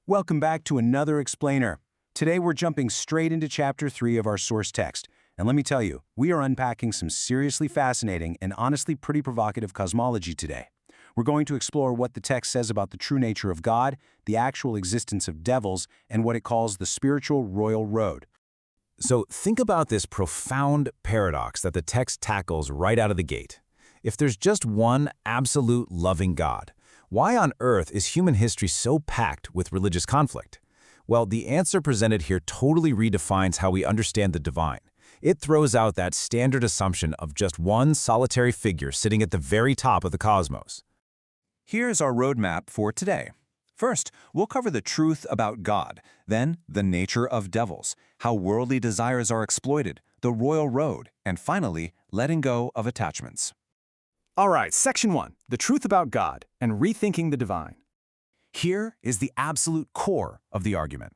Welcome back to another explainer. Today we're jumping straight into Chapter 3 of our source text. And let me tell you, we are unpacking some seriously fascinating and honestly pretty provocative cosmology today. We're going to explore what the text says about the true nature of God, the actual existence of devils, and what it calls the spiritual royal road. So think about this profound paradox that the text tackles right out of the gate. If there's just one absolute loving God, why on earth is human history so packed with religious conflict? Well, the answer presented here totally redefines how we understand the divine. It throws out that standard assumption of just one solitary figure sitting at the very top of the cosmos. Here's our roadmap for today. First, we'll cover the truth about God, then the nature of devils, how worldly desires are exploited, the royal road, and finally, letting go of attachments. All right, Section 1, the truth about God and rethinking the divine. Here is the absolute core of the argument.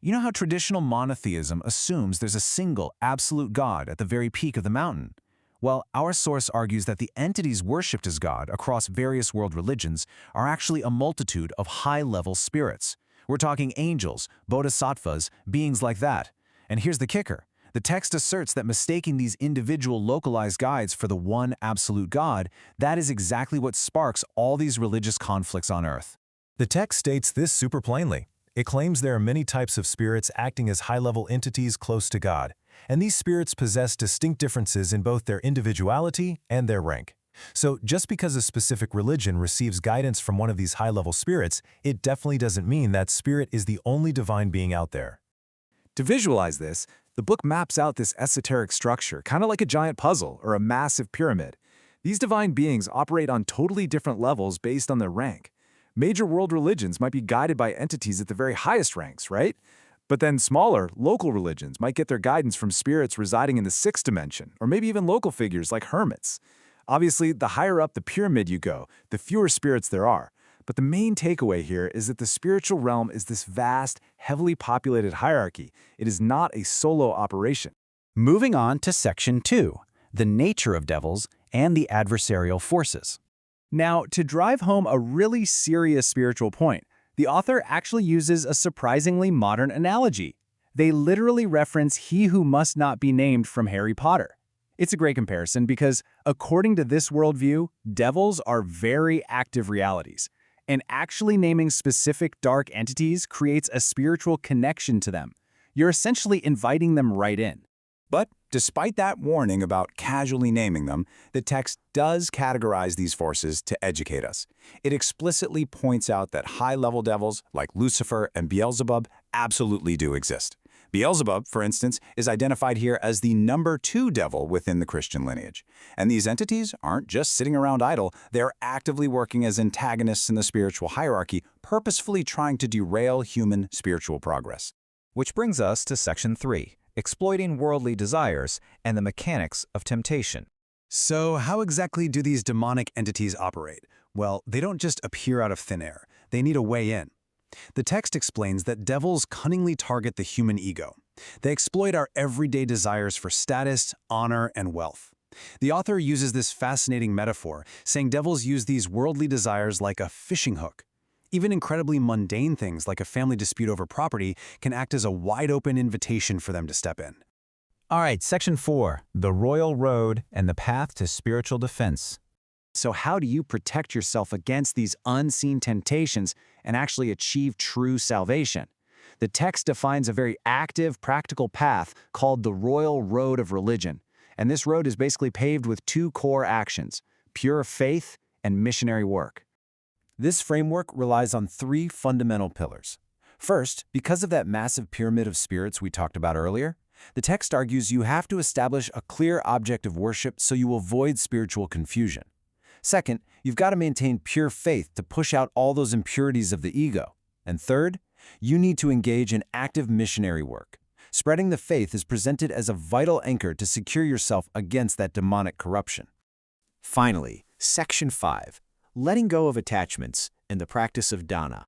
You know how traditional monotheism assumes there's a single absolute God at the very peak of the mountain? Well, our source argues that the entities worshipped as God across various world religions are actually a multitude of high-level spirits. We're talking angels, bodhisattvas, beings like that. And here's the kicker. The text asserts that mistaking these individual localized guides for the one absolute God, that is exactly what sparks all these religious conflicts on Earth. The text states this super plainly. It claims there are many types of spirits acting as high-level entities close to God, and these spirits possess distinct differences in both their individuality and their rank. So just because a specific religion receives guidance from one of these high-level spirits, it definitely doesn't mean that spirit is the only divine being out there. To visualize this, the book maps out this esoteric structure, kind of like a giant puzzle or a massive pyramid. These divine beings operate on totally different levels based on their rank. Major world religions might be guided by entities at the very highest ranks, right? But then smaller, local religions might get their guidance from spirits residing in the sixth dimension, or maybe even local figures like hermits. Obviously, the higher up the pyramid you go, the fewer spirits there are. But the main takeaway here is that the spiritual realm is this vast, heavily populated hierarchy. It is not a solo operation. Moving on to Section 2, the nature of devils and the adversarial forces. Now, to drive home a really serious spiritual point, the author actually uses a surprisingly modern analogy. They literally reference He Who Must Not Be Named from Harry Potter. It's a great comparison because, according to this worldview, devils are very active realities. And actually naming specific dark entities creates a spiritual connection to them. You're essentially inviting them right in. But despite that warning about casually naming them, the text does categorize these forces to educate us. It explicitly points out that high-level devils like Lucifer and Beelzebub absolutely do exist. Beelzebub, for instance, is identified here as the number 2 devil within the Christian lineage. And these entities aren't just sitting around idle, they're actively working as antagonists in the spiritual hierarchy, purposefully trying to derail human spiritual progress. Which brings us to Section 3, exploiting worldly desires and the mechanics of temptation. So how exactly do these demonic entities operate? Well, they don't just appear out of thin air. They need a way in. The text explains that devils cunningly target the human ego. They exploit our everyday desires for status, honor, and wealth. The author uses this fascinating metaphor, saying devils use these worldly desires like a fishing hook. Even incredibly mundane things like a family dispute over property can act as a wide-open invitation for them to step in. All right, Section 4, the royal road and the path to spiritual defense. So how do you protect yourself against these unseen temptations and actually achieve true salvation? The text defines a very active, practical path called the royal road of religion. And this road is basically paved with 2 core actions: pure faith and missionary work. This framework relies on 3 fundamental pillars. First, because of that massive pyramid of spirits we talked about earlier, the text argues you have to establish a clear object of worship so you avoid spiritual confusion. Second, you've got to maintain pure faith to push out all those impurities of the ego. And third, you need to engage in active missionary work. Spreading the faith is presented as a vital anchor to secure yourself against that demonic corruption. Finally, Section 5, letting go of attachments and the practice of dana.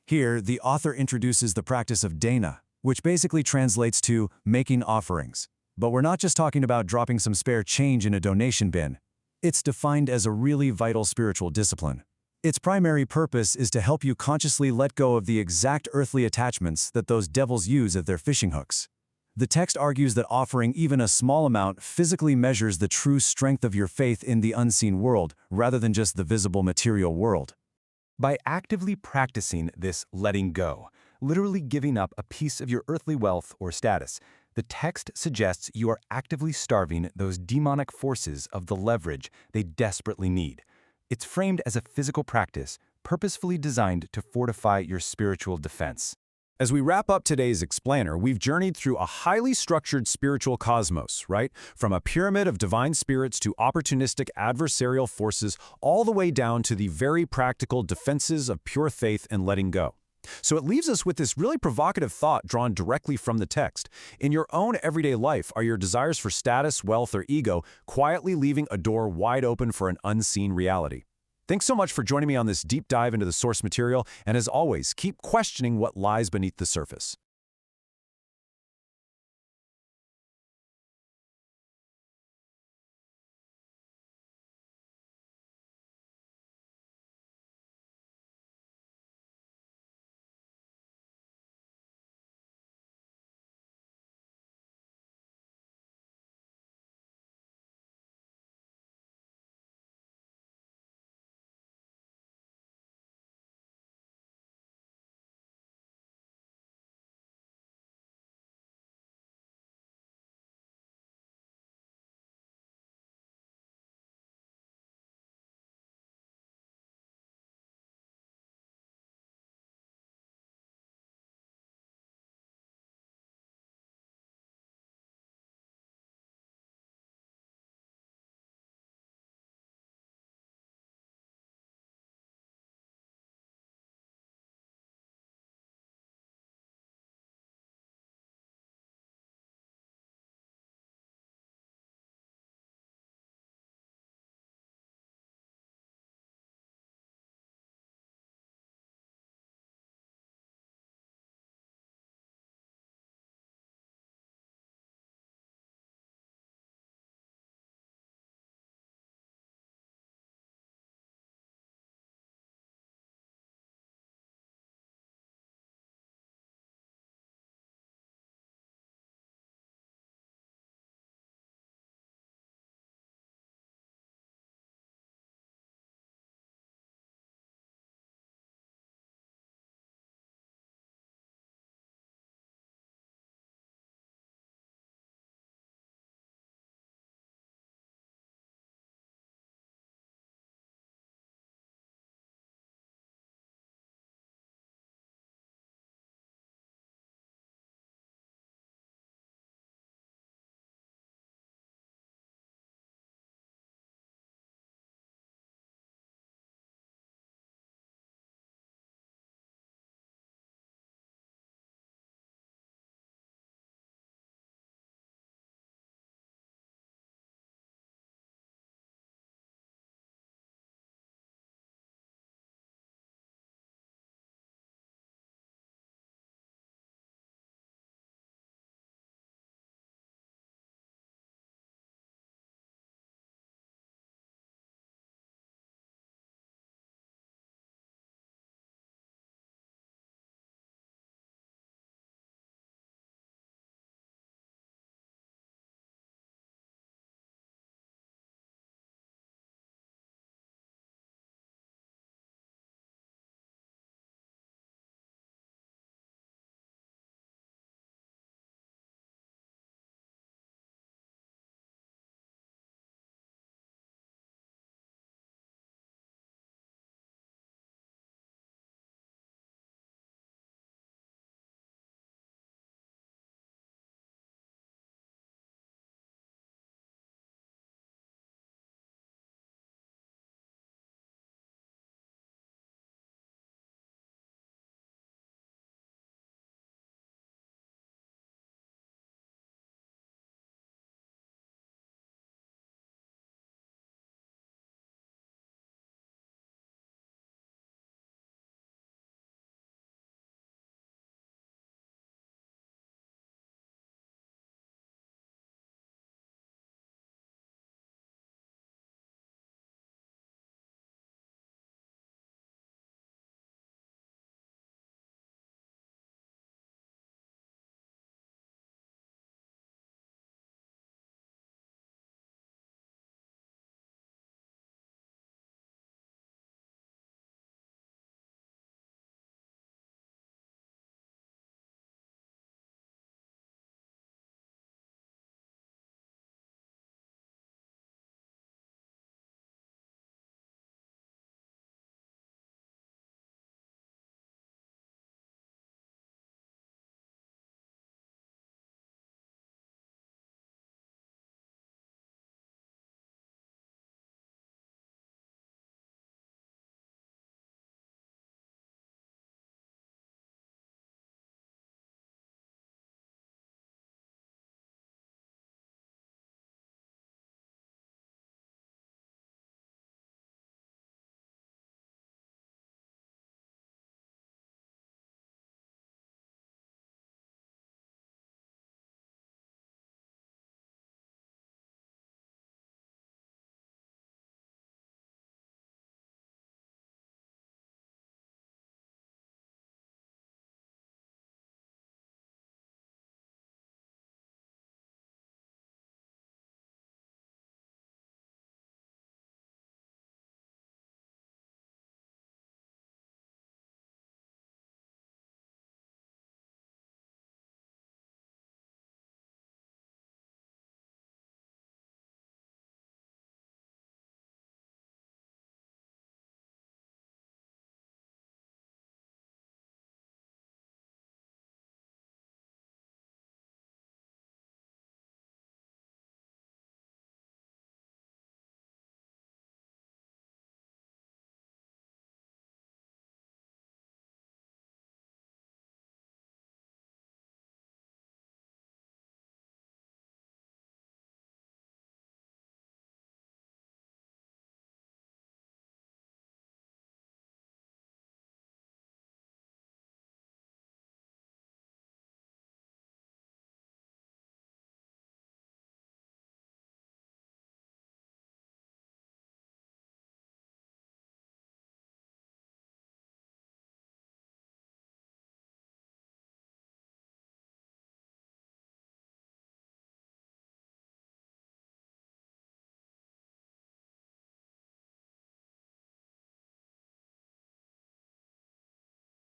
Here, the author introduces the practice of dana, which basically translates to making offerings. But we're not just talking about dropping some spare change in a donation bin. It's defined as a really vital spiritual discipline. Its primary purpose is to help you consciously let go of the exact earthly attachments that those devils use as their fishing hooks. The text argues that offering even a small amount physically measures the true strength of your faith in the unseen world, rather than just the visible material world. By actively practicing this letting go, literally giving up a piece of your earthly wealth or status, the text suggests you are actively starving those demonic forces of the leverage they desperately need. It's framed as a physical practice, purposefully designed to fortify your spiritual defense. As we wrap up today's explainer, we've journeyed through a highly structured spiritual cosmos, right? From a pyramid of divine spirits to opportunistic adversarial forces, all the way down to the very practical defenses of pure faith and letting go. So it leaves us with this really provocative thought drawn directly from the text. In your own everyday life, are your desires for status, wealth, or ego quietly leaving a door wide open for an unseen reality? Thanks so much for joining me on this deep dive into the source material, and as always, keep questioning what lies beneath the surface.